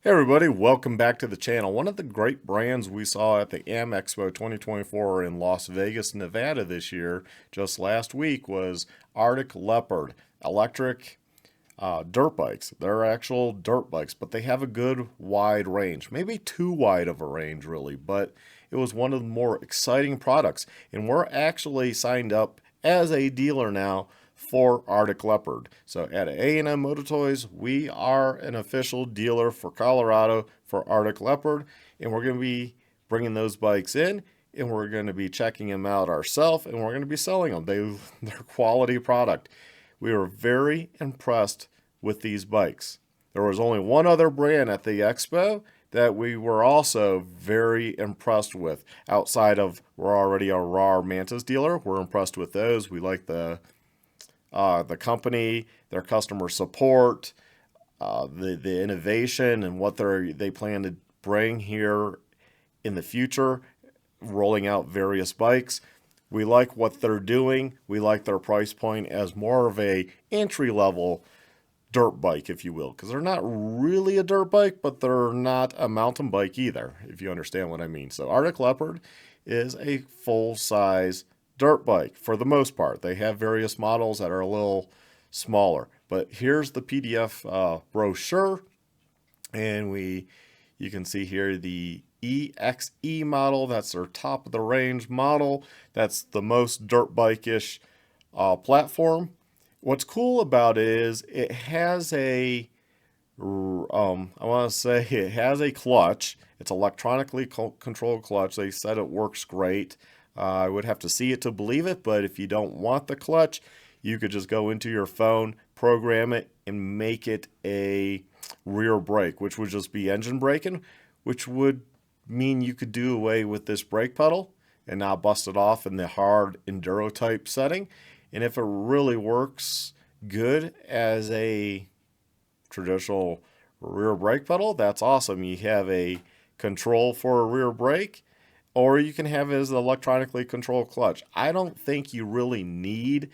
Hey everybody, welcome back to the channel. One of the great brands we saw at the A&M Expo 2024 in Las Vegas, Nevada this year, just last week, was Arctic Leopard electric dirt bikes. They're actual dirt bikes, but they have a good wide range. Maybe too wide of a range, really, but it was one of the more exciting products. And we're actually signed up as a dealer now for Arctic Leopard. So at A&M Moto Toys, we are an official dealer for Colorado for Arctic Leopard, and we're going to be bringing those bikes in, and we're going to be checking them out ourselves, and we're going to be selling them. They're quality product. We were very impressed with these bikes. There was only one other brand at the expo that we were also very impressed with. Outside of, we're already a raw Mantis dealer, we're impressed with those. We like the company, their customer support, the innovation, and what they plan to bring here in the future, rolling out various bikes. We like what they're doing. We like their price point as more of a entry level dirt bike, if you will, because they're not really a dirt bike, but they're not a mountain bike either, if you understand what I mean. So Arctic Leopard is a full size dirt bike for the most part. They have various models that are a little smaller, but here's the PDF brochure, and you can see here the EXE model. That's their top of the range model. That's the most dirt bike-ish platform. What's cool about it is it has I want to say it has a clutch. It's electronically controlled clutch. They said it works great. I would have to see it to believe it, but if you don't want the clutch, you could just go into your phone, program it, and make it a rear brake, which would just be engine braking, which would mean you could do away with this brake pedal and not bust it off in the hard enduro type setting. And if it really works good as a traditional rear brake pedal, that's awesome. You have a control for a rear brake, or you can have it as an electronically controlled clutch. I don't think you really need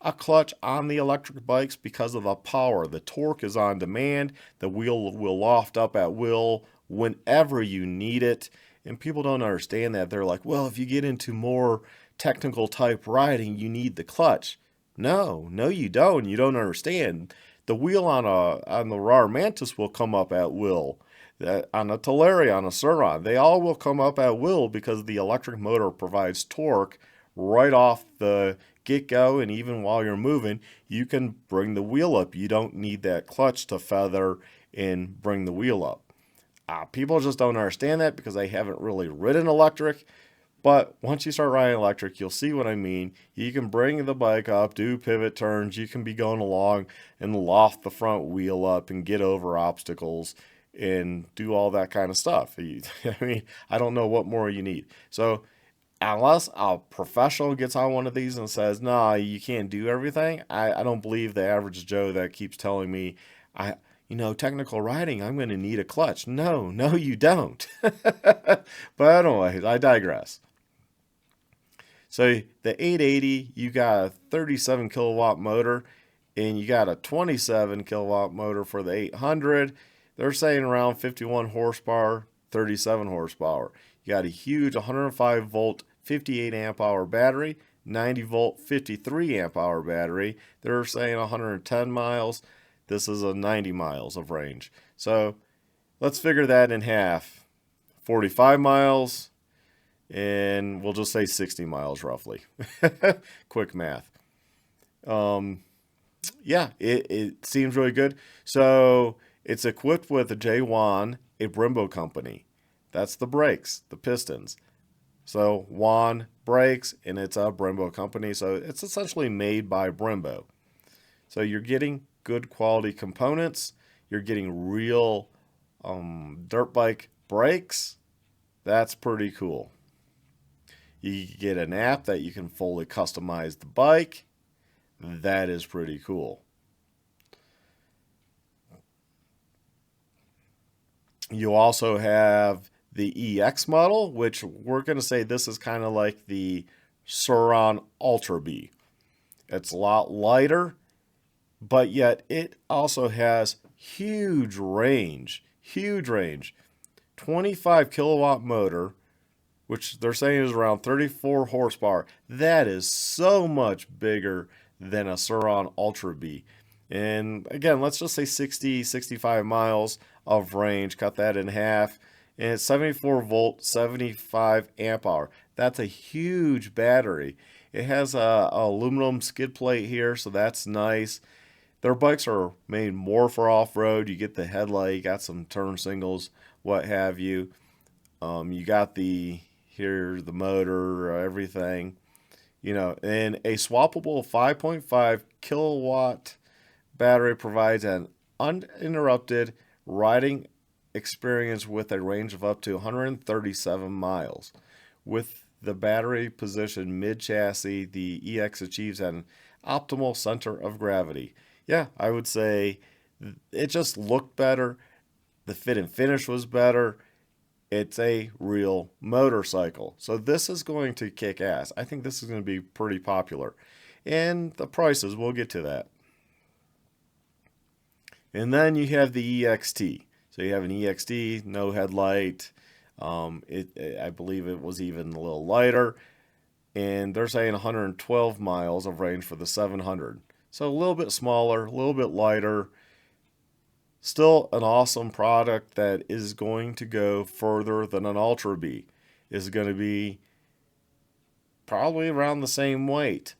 a clutch on the electric bikes because of the power. The torque is on demand. The wheel will loft up at will whenever you need it. And people don't understand that. They're like, well, if you get into more technical type riding, you need the clutch. No, you don't. You don't understand. The wheel on the raw Mantis will come up at will. On a Tulare, on a Suron, they all will come up at will because the electric motor provides torque right off the get-go, and even while you're moving, you can bring the wheel up. You don't need that clutch to feather and bring the wheel up. People just don't understand that because they haven't really ridden electric. But once you start riding electric, you'll see what I mean. You can bring the bike up, do pivot turns. You can be going along and loft the front wheel up and get over obstacles and do all that kind of stuff. I mean, I don't know what more you need. So unless a professional gets on one of these and says, nah, you can't do everything, I don't believe the average Joe that keeps telling me, technical riding, I'm going to need a clutch. No, you don't. But anyways, I digress. So the 880, you got a 37 kilowatt motor, and you got a 27 kilowatt motor for the 800. They're saying around 51 horsepower, 37 horsepower. You got a huge 105 volt, 58 amp hour battery, 90 volt, 53 amp hour battery. They're saying 110 miles. This is a 90 miles of range. So let's figure that in half. 45 miles, and we'll just say 60 miles roughly. Quick math. Yeah, it seems really good. So it's equipped with a J1, a Brembo company. That's the brakes, the pistons. So Juan brakes, and it's a Brembo company. So it's essentially made by Brembo. So you're getting good quality components. You're getting real dirt bike brakes. That's pretty cool. You get an app that you can fully customize the bike. That is pretty cool. You also have the EX model, which we're going to say this is kind of like the Suron Ultra B. It's a lot lighter, but yet it also has huge range. huge range. 25 kilowatt motor, which they're saying is around 34 horsepower. That is so much bigger than a Sur-Ron Ultra B. And again, let's just say 60, 65 miles of range, cut that in half. And it's 74 volt, 75 amp hour. That's a huge battery. It has a aluminum skid plate here, so that's nice. Their bikes are made more for off-road. You get the headlight, you got some turn signals, what have you. You got the motor, everything, and a swappable 5.5 kilowatt battery provides an uninterrupted riding experience with a range of up to 137 miles. With the battery positioned mid-chassis, the EX achieves an optimal center of gravity. Yeah, I would say it just looked better. The fit and finish was better. It's a real motorcycle. So this is going to kick ass. I think this is going to be pretty popular. And the prices, we'll get to that. And then you have the EXT. So you have an EXT, no headlight. I believe it was even a little lighter. And they're saying 112 miles of range for the 700. So a little bit smaller, a little bit lighter. Still an awesome product that is going to go further than an Ultra B. Is going to be probably around the same weight.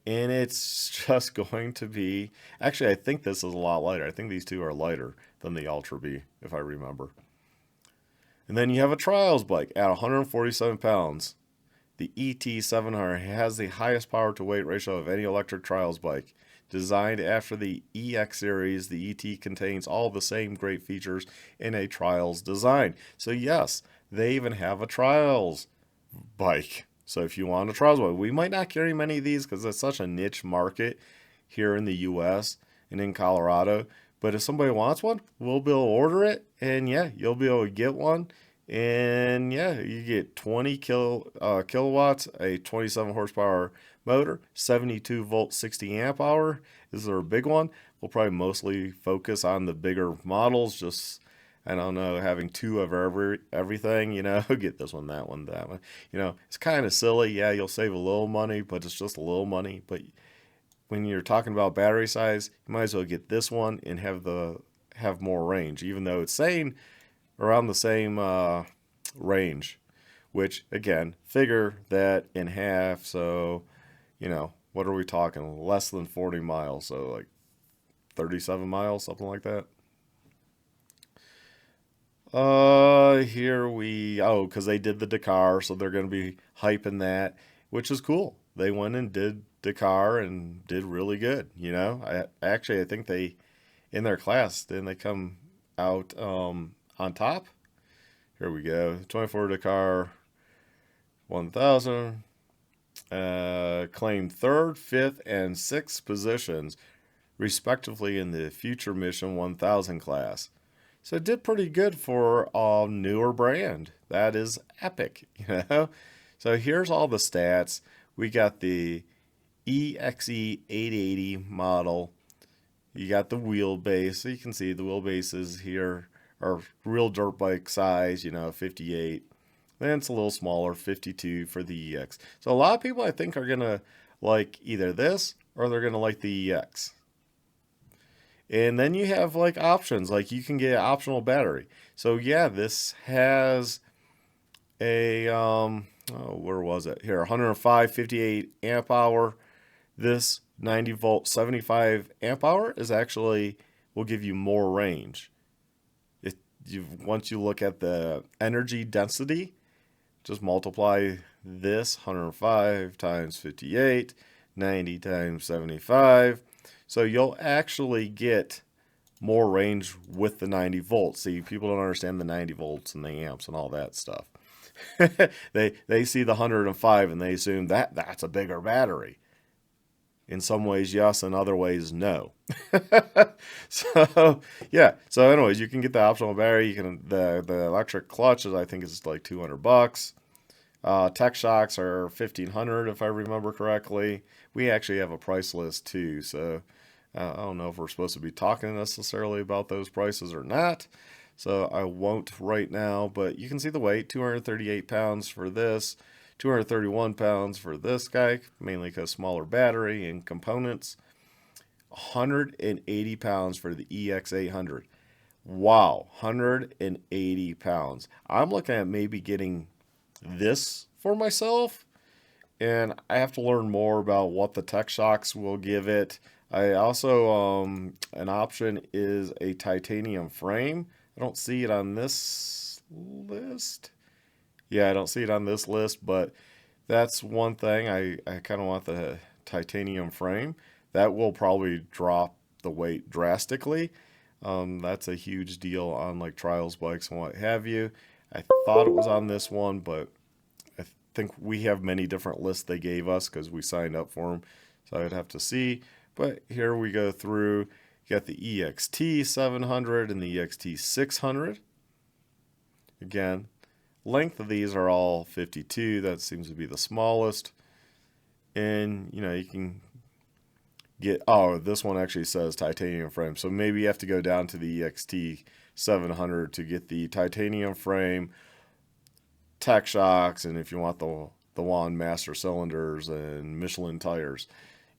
And it's just going to be... Actually, I think this is a lot lighter. I think these two are lighter than the Ultra B, if I remember. And then you have a trials bike at 147 pounds. The ET700 has the highest power to weight ratio of any electric trials bike. Designed after the EX series, the ET contains all the same great features in a trials design. So yes, they even have a trials bike. So if you want a trials bike, we might not carry many of these because it's such a niche market here in the US and in Colorado. But if somebody wants one, we'll be able to order it. And yeah, you'll be able to get one. And yeah, you get 20 kilowatts, a 27 horsepower motor, 72 volt, 60 amp hour. This is our big one. We'll probably mostly focus on the bigger models. Just, I don't know, having two of everything, get this one, that one, that one. It's kind of silly. Yeah, you'll save a little money, but it's just a little money. But when you're talking about battery size, you might as well get this one and have more range, even though it's saying around the same range, which again, figure that in half. So, what are we talking? Less than 40 miles. So like 37 miles, something like that. Because they did the Dakar, so they're going to be hyping that, which is cool. They went and did Dakar and did really good. I think they, in their class, didn't they come out on top? Here we go. 24 Dakar 1000. Claimed 3rd, 5th, and 6th positions, respectively, in the Future Mission 1000 class. So it did pretty good for a newer brand. That is epic, So here's all the stats. We got the EXE 880 model. You got the wheelbase. So you can see the wheelbases here are real dirt bike size, 58. Then it's a little smaller, 52 for the EX. So a lot of people, I think, are going to like either this or they're going to like the EX. And then you have like options, like you can get an optional battery. So yeah, this has a, where was it? Here, 105, 58 amp hour. This 90 volt, 75 amp hour is actually, will give you more range. Once you look at the energy density, just multiply this 105 times 58, 90 times 75. So you'll actually get more range with the 90 volts. See, people don't understand the 90 volts and the amps and all that stuff. They see the 105 and they assume that's a bigger battery. In some ways, yes. In other ways, no. So, yeah. So, anyways, you can get the optional battery. You can the electric clutches. I think is like $200. Tech shocks are $1,500 if I remember correctly. We actually have a price list too. So, I don't know if we're supposed to be talking necessarily about those prices or not. so I won't right now, but you can see the weight, 238 pounds for this, 231 pounds for this guy, mainly because smaller battery and components, 180 pounds for the EX800. Wow, 180 pounds. I'm looking at maybe getting this for myself, and I have to learn more about what the Tech Shocks will give it. I also, an option is a titanium frame. I don't see it on this list. Yeah, I don't see it on this list, but that's one thing. I kind of want the titanium frame. That will probably drop the weight drastically. That's a huge deal on like trials bikes and what have you. I thought it was on this one, but I think we have many different lists they gave us because we signed up for them. So I'd have to see. But here we go through. You got the EXT 700 and the EXT 600. Again, length of these are all 52. That seems to be the smallest. And, you know, you can get, oh, this one actually says titanium frame. So maybe you have to go down to the EXT 700 to get the titanium frame, Tech Shocks, and if you want the Wand Master cylinders and Michelin tires.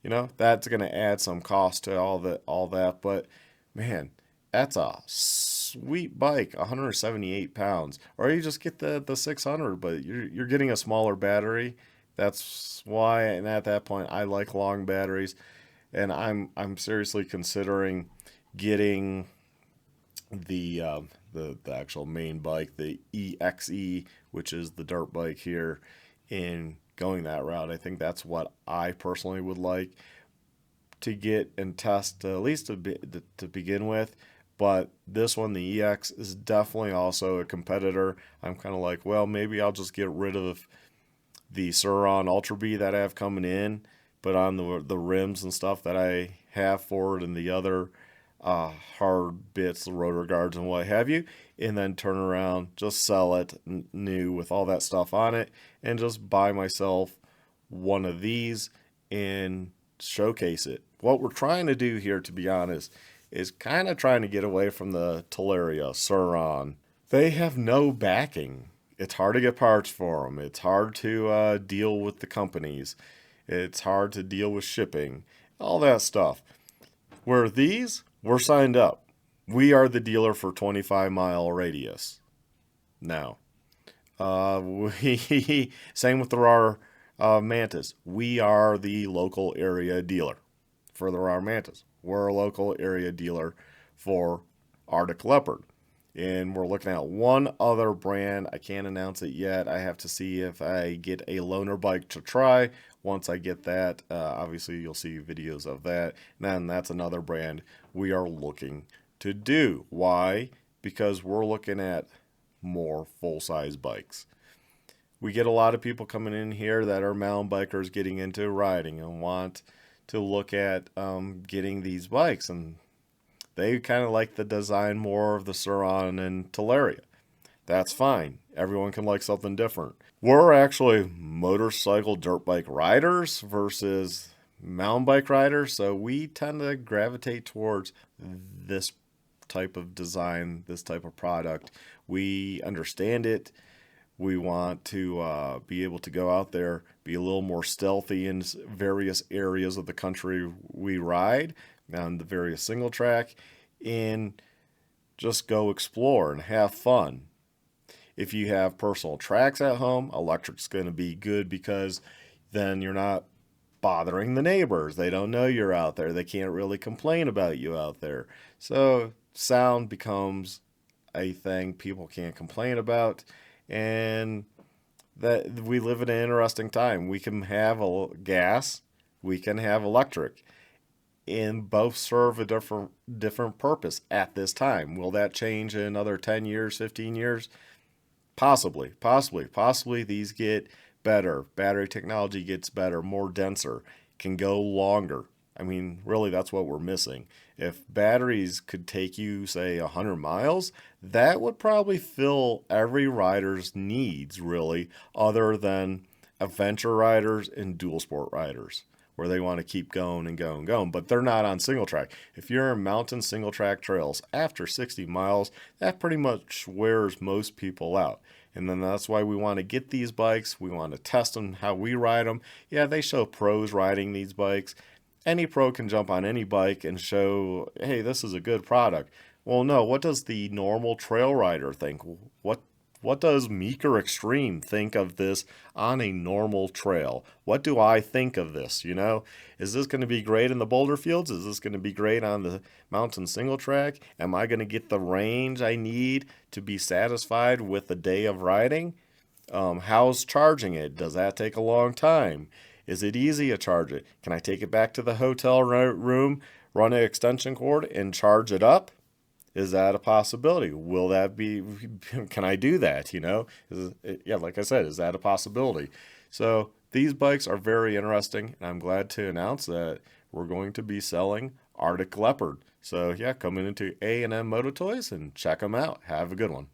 You know, that's going to add some cost to all that, but man, that's a sweet bike, 178 pounds. Or you just get the 600, but you're getting a smaller battery. That's why, and at that point, I like long batteries, and I'm seriously considering getting the actual main bike, the EXE, which is the dirt bike here, in going that route. I think that's what I personally would like to get and test, at least to begin with. But this one, the EX, is definitely also a competitor. I'm kind of like, well, maybe I'll just get rid of the Sur-Ron Ultra B that I have coming in, but on the rims and stuff that I have for it and the other hard bits, the rotor guards and what have you, and then turn around, just sell it new with all that stuff on it, and just buy myself one of these and showcase it. What we're trying to do here, to be honest, is kind of trying to get away from the Teleria, Sur-Ron. They have no backing. It's hard to get parts for them. It's hard to deal with the companies. It's hard to deal with shipping, all that stuff. Where these, we're signed up. We are the dealer for 25-mile radius. Now, same with the RAR Mantis. We are the local area dealer for the RAR Mantis. We're a local area dealer for Arctic Leopard. And we're looking at one other brand. I can't announce it yet. I have to see if I get a loaner bike to try. Once I get that, obviously you'll see videos of that. And then that's another brand we are looking to do. Why? Because we're looking at more full-size bikes. We get a lot of people coming in here that are mountain bikers getting into riding and want to look at getting these bikes, and they kind of like the design more of the Sur-Ron and Teleria. That's fine. Everyone can like something different. We're actually motorcycle dirt bike riders versus mountain bike riders, so we tend to gravitate towards this type of design, this type of product. We understand it. We want to be able to go out there, be a little more stealthy in various areas of the country we ride, on the various single track, and just go explore and have fun. If you have personal tracks at home, electric's going to be good because then you're not bothering the neighbors. They don't know you're out there. They can't really complain about you out there. So sound becomes a thing people can't complain about, and that we live in an interesting time. We can have a gas, we can have electric, and both serve a different purpose at this time. Will that change in another 10 years, 15 years? Possibly these get better. Battery technology gets better, more denser, can go longer. I mean, really, that's what we're missing. If batteries could take you, say, 100 miles, that would probably fill every rider's needs, really, other than adventure riders and dual sport riders. where they want to keep going and going and going, but they're not on single track. If you're in mountain single track trails after 60 miles, that pretty much wears most people out. And then that's why we want to get these bikes. We want to test them, how we ride them. Yeah, they show pros riding these bikes. Any pro can jump on any bike and show, hey, this is a good product. Well, no, what does the normal trail rider think? What does Meeker Extreme think of this on a normal trail? What do I think of this? Is this going to be great in the boulder fields? Is this going to be great on the mountain single track? Am I going to get the range I need to be satisfied with the day of riding? How's charging it? Does that take a long time? Is it easy to charge it? Can I take it back to the hotel room, run an extension cord, and charge it up? Is that a possibility? Will that be, can I do that? Yeah, like I said, is that a possibility? So these bikes are very interesting, and I'm glad to announce that we're going to be selling Arctic Leopard. So yeah, come into A&M Moto Toys and check them out. Have a good one.